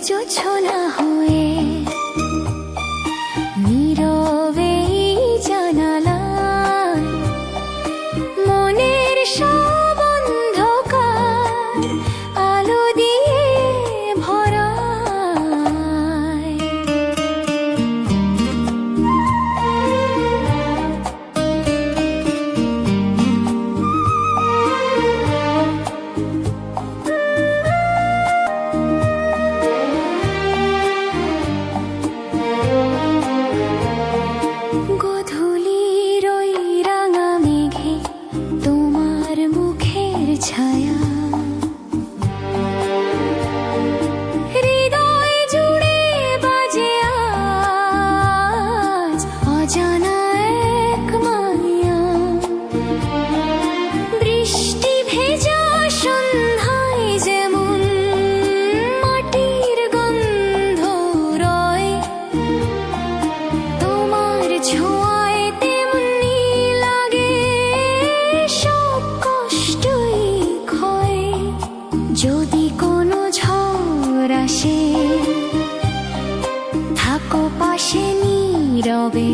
জোছনা হয়ে নীরবে জানালায় মনের সব অন্ধকার আলো দিয়ে ভরায়। গধূলির ওই রাঙা মেঘে তোমার মুখের ছায়া হৃদয় জুড়ে বাজে আজ অজানা এক মায়া। বৃষ্টি ভেজা সন্ধ্যায় যেমন মাটির গন্ধ রয়, তোমার ছোঁয়ায় তেমনি লাগে সব কষ্টই ক্ষয়। যদি কোনো ঝড় আসে থাকো পাশে নীরবে।